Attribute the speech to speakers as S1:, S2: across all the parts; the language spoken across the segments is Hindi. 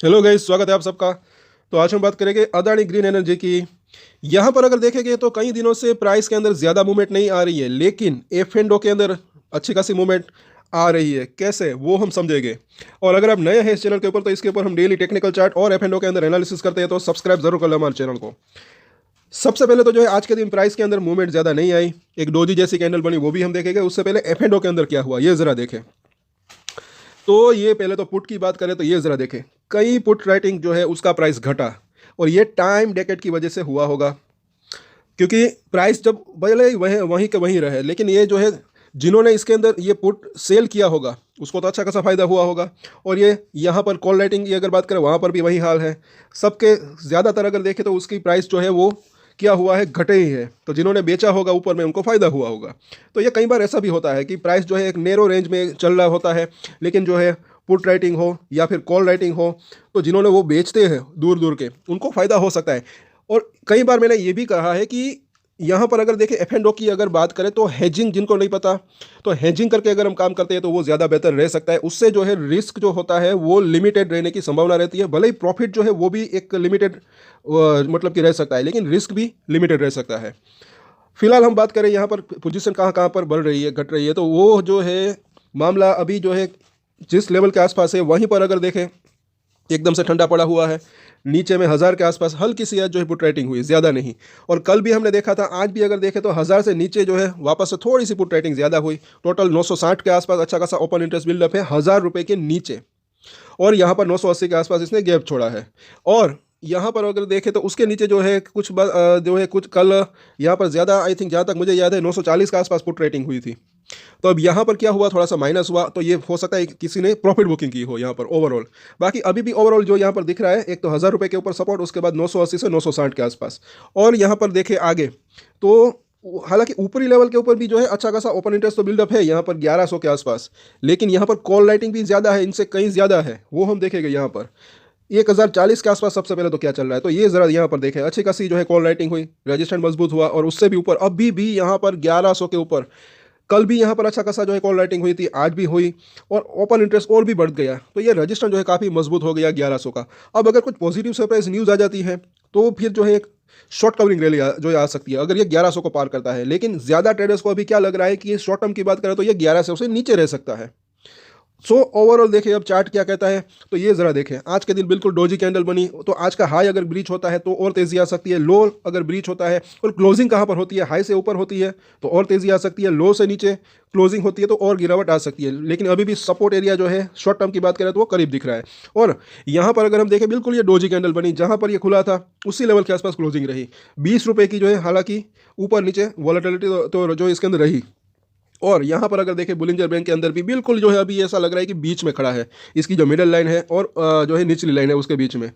S1: हेलो गाइस, स्वागत है आप सबका। तो आज हम बात करेंगे अदानी ग्रीन एनर्जी की। यहाँ पर अगर देखेंगे तो कई दिनों से प्राइस के अंदर ज़्यादा मूवमेंट नहीं आ रही है, लेकिन एफ एंड ओ के अंदर अच्छी खासी मूवमेंट आ रही है। कैसे, वो हम समझेंगे। और अगर आप नए हैं इस चैनल के ऊपर तो इसके ऊपर हम डेली टेक्निकल चार्ट और एफ एंड ओ के अंदर एनालिसिस करते हैं, तो सब्सक्राइब जरूर कर लो हमारे चैनल को। सबसे पहले तो जो है आज के दिन प्राइस के अंदर मूवमेंट ज़्यादा नहीं आई, एक डोजी जैसी कैंडल बनी, वो भी हम देखेंगे। उससे पहले एफ एंड ओ के अंदर क्या हुआ ये ज़रा देखें। तो ये पहले तो पुट की बात करें तो ये ज़रा देखें, कई पुट राइटिंग जो है उसका प्राइस घटा, और ये टाइम डेकेट की वजह से हुआ होगा। क्योंकि प्राइस जब भले ही वहीं वहीं के वहीं रहे, लेकिन ये जो है जिन्होंने इसके अंदर ये पुट सेल किया होगा उसको तो अच्छा खासा फायदा हुआ होगा। और ये यहाँ पर कॉल राइटिंग की अगर बात करें वहाँ पर भी वही हाल है। सबके ज़्यादातर अगर देखें तो उसकी प्राइस जो है वो क्या हुआ है, घटे ही है। तो जिन्होंने बेचा होगा ऊपर में उनको फ़ायदा हुआ होगा। तो ये कई बार ऐसा भी होता है कि प्राइस जो है एक नैरो रेंज में चल रहा होता है, लेकिन जो है पुट राइटिंग हो या फिर कॉल राइटिंग हो तो जिन्होंने वो बेचते हैं दूर दूर के उनको फ़ायदा हो सकता है। और कई बार मैंने ये भी कहा है कि यहाँ पर अगर देखें एफ एंड ओ की अगर बात करें तो हेजिंग, जिनको नहीं पता तो हेजिंग करके अगर हम काम करते हैं तो वो ज़्यादा बेहतर रह सकता है। उससे जो है रिस्क जो होता है वो लिमिटेड रहने की संभावना रहती है। भले ही प्रॉफिट जो है वो भी एक लिमिटेड मतलब कि रह सकता है, लेकिन रिस्क भी लिमिटेड रह सकता है। फिलहाल हम बात करें यहाँ पर पोजीशन कहाँ कहाँ पर बढ़ रही है घट रही है, तो वो जो है मामला अभी जो है जिस लेवल के आसपास है वहीं पर अगर देखें एकदम से ठंडा पड़ा हुआ है। नीचे में 1000 के आसपास हल्की सी आज जो है पुट राइटिंग हुई, ज़्यादा नहीं। और कल भी हमने देखा था, आज भी अगर देखें तो 1000 से नीचे जो है वापस से थोड़ी सी पुट राइटिंग ज़्यादा हुई। टोटल 960 के आसपास अच्छा खासा ओपन इंटरेस्ट बिल्डअप है 1000 रुपये के नीचे। और यहाँ पर 980 के आसपास इसने गैप छोड़ा है। और यहाँ पर अगर देखें तो उसके नीचे जो है जो है कुछ कल यहाँ पर ज़्यादा, आई थिंक जहाँ तक मुझे याद है 940 के आसपास पुट रेटिंग हुई थी। तो अब यहाँ पर क्या हुआ, थोड़ा सा माइनस हुआ, तो ये हो सकता है कि किसी ने प्रॉफिट बुकिंग की हो यहाँ पर ओवरऑल। बाकी अभी भी ओवरऑल जो यहाँ पर दिख रहा है, एक तो 1000 रुपये के ऊपर सपोर्ट, उसके बाद 980 से 960 के आसपास। और यहाँ पर देखें आगे तो हालांकि ऊपरी लेवल के ऊपर भी जो है अच्छा खासा ओपन इंटरेस्ट तो बिल्डअप है यहाँ पर 1100 के आसपास, लेकिन यहाँ पर कॉल राइटिंग भी ज़्यादा है, इनसे कहीं ज़्यादा है, वो हम देखेंगे यहाँ पर 1040 के आसपास। सबसे पहले तो क्या चल रहा है, तो ये ज़रा यहाँ पर देखें, अच्छी खासी जो है कॉल राइटिंग हुई, रजिस्टेंस मजबूत हुआ, और उससे भी ऊपर अभी भी यहाँ पर 1100 के ऊपर। कल भी यहाँ पर अच्छा खासा जो है कॉल राइटिंग हुई थी, आज भी हुई, और ओपन इंटरेस्ट और भी बढ़ गया। तो ये रजिस्टर जो है काफ़ी मजबूत हो गया 1100 का। अब अगर कुछ पॉजिटिव सरप्राइज न्यूज़ आ जाती है तो फिर जो है एक शॉर्ट कवरिंग रैली जो है आ सकती है अगर ये 1100 को पार करता है। लेकिन ज़्यादा ट्रेडर्स को अभी क्या लग रहा है कि ये शॉर्ट टर्म की बात करें तो ये 1100 से नीचे रह सकता है। सो ओवरऑल देखें अब चार्ट क्या कहता है, तो ये ज़रा देखें। आज के दिन बिल्कुल डोजी कैंडल बनी, तो आज का हाई अगर ब्रीच होता है तो और तेज़ी आ सकती है, लो अगर ब्रीच होता है, और क्लोजिंग कहाँ पर होती है, हाई से ऊपर होती है तो और तेज़ी आ सकती है, लो से नीचे क्लोजिंग होती है तो और गिरावट आ सकती है। लेकिन अभी भी सपोर्ट एरिया जो है शॉर्ट टर्म की बात करें तो वो करीब दिख रहा है। और यहाँ पर अगर हम देखें बिल्कुल ये डोजी कैंडल बनी, जहाँ पर ये खुला था उसी लेवल के आसपास क्लोजिंग रही, 20 रुपये की जो है, हालांकि ऊपर नीचे वॉलेटिलिटी तो जो इसके अंदर रही। और यहाँ पर अगर देखें बुलिंजर बैंक के अंदर भी बिल्कुल जो है अभी ऐसा लग रहा है कि बीच में खड़ा है, इसकी जो मिडल लाइन है और जो है निचली लाइन है उसके बीच में।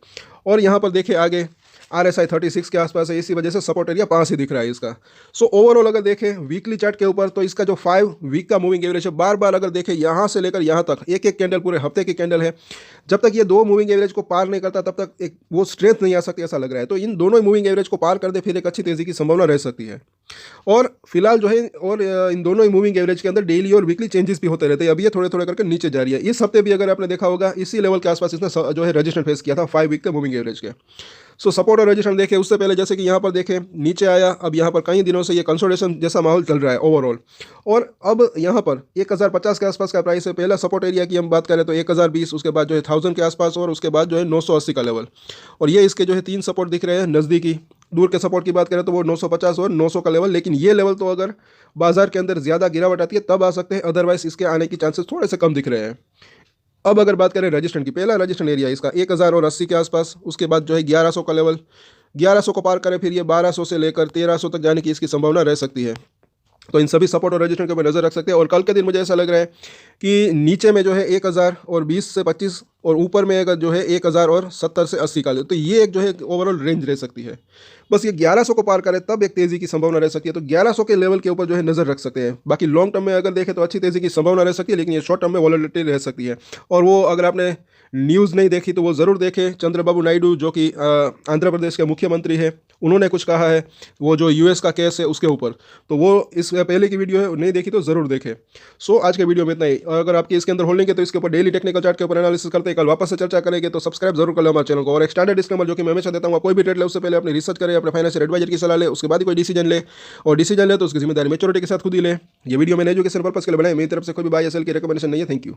S1: और यहाँ पर देखें आगे RSI 36 के आसपास है, इसी वजह से सपोर्ट एरिया 5 ही दिख रहा है इसका। सो ओवरऑल अगर देखें वीकली चार्ट के ऊपर तो इसका जो 5 वीक का मूविंग एवरेज है, बार बार अगर देखें यहाँ से लेकर यहाँ तक एक एक कैंडल पूरे हफ्ते की कैंडल है, जब तक ये दो मूविंग एवरेज को पार नहीं करता तब तक एक वो स्ट्रेंथ नहीं आ सकती ऐसा लग रहा है। तो इन दोनों मूविंग एवरेज को पार कर दे फिर एक अच्छी तेज़ी की संभावना रह सकती है। और फिलहाल जो है और इन दोनों ही मूविंग एवरेज के अंदर डेली और वीकली चेंजेस भी होते रहते हैं। अभी ये थोड़े थोड़े करके नीचे जा रही है। इस हफ्ते भी अगर आपने देखा होगा इसी लेवल के आसपास इसने जो है रजिस्ट्रेशन फेस किया था 5 वीक के मूविंग एवरेज के। सो सपोर्ट और रजिस्ट्रेशन देखें, उससे पहले जैसे कि यहाँ पर देखें नीचे आया, अब यहाँ पर कई दिनों से ये कंसोलिडेशन जैसा माहौल चल रहा है ओवरऑल। और अब यहाँ पर 1050 के आसपास का प्राइस है। पहला सपोर्ट एरिया की हम बात करें तो 1020, उसके बाद जो है 1000 के आसपास, और उसके बाद जो है 980 का लेवल। और ये इसके जो है 3 सपोर्ट दिख रहे हैं नज़दीकी। दूर के सपोर्ट की बात करें तो वो 950 और 900 का लेवल। लेकिन ये लेवल तो अगर बाजार के अंदर ज़्यादा गिरावट आती है तब आ सकते हैं, अदरवाइज इसके आने की चांसेस थोड़े से कम दिख रहे हैं। अब अगर बात करें रजिस्ट्रेशन की, पहला रजिस्ट्रेशन एरिया इसका 1080 के आसपास, उसके बाद जो है 1100 का लेवल। 1100 को पार करें फिर ये 1200 से लेकर 1300 तक जाने की इसकी संभावना रह सकती है। तो इन सभी सपोर्ट और रजिस्ट्रेशन के ऊपर नज़र रख सकते हैं। और कल के दिन मुझे ऐसा लग रहा है कि नीचे में जो है 1020 से 25, और ऊपर में अगर जो है 1070 से 80 का ले, तो ये एक जो है ओवरऑल रेंज रह सकती है। बस ये 1100 को पार करे तब एक तेज़ी की संभावना रह सकती है। तो 1100 के लेवल के ऊपर जो है नज़र रख सकते हैं। बाकी लॉन्ग टर्म में अगर देखें तो अच्छी तेज़ी की संभावना रह सकती है, लेकिन ये शॉर्ट टर्म में वॉलेटिलिटी रह सकती है। और वो अगर आपने न्यूज़ नहीं देखी तो वो ज़रूर देखें। चंद्रबाबू नायडू जो कि आंध्र प्रदेश के मुख्यमंत्री है, उन्होंने कुछ कहा है वो जो यूएस का केस है उसके ऊपर, तो वो इस पहले की वीडियो है, नहीं देखी तो ज़रूर देखें। सो आज के वीडियो में इतना ही। अगर आपकी इसके अंदर होल्डिंग है तो इसके ऊपर डेली टेक्निकल चार्ट के ऊपर एनालिसिस करते हैं, कल वापस से चर्चा करेंगे, तो सब्सक्राइब जरूर कर लो हमारे चैनल को। और एक स्टैंडर्ड डिस्क्लेमर जो कि मैं हमेशा देता हूँ, कोई भी ट्रेड ले उससे पहले अपनी रिसर्च करें, अपने फाइनेंशियल एडवाइजर की सलाह ले, उसके बाद ही कोई डिसीजन ले, और डिसीजन ले तो उसकी जिम्मेदारी मेच्योरिटी के साथ खुद ही ले। ये वीडियो मैंने एजुकेशन पर्पस के लिए बनाई, मेरी तरफ से कोई भी बाय या सेल की रिकमेंडेशन नहीं है। Thank you.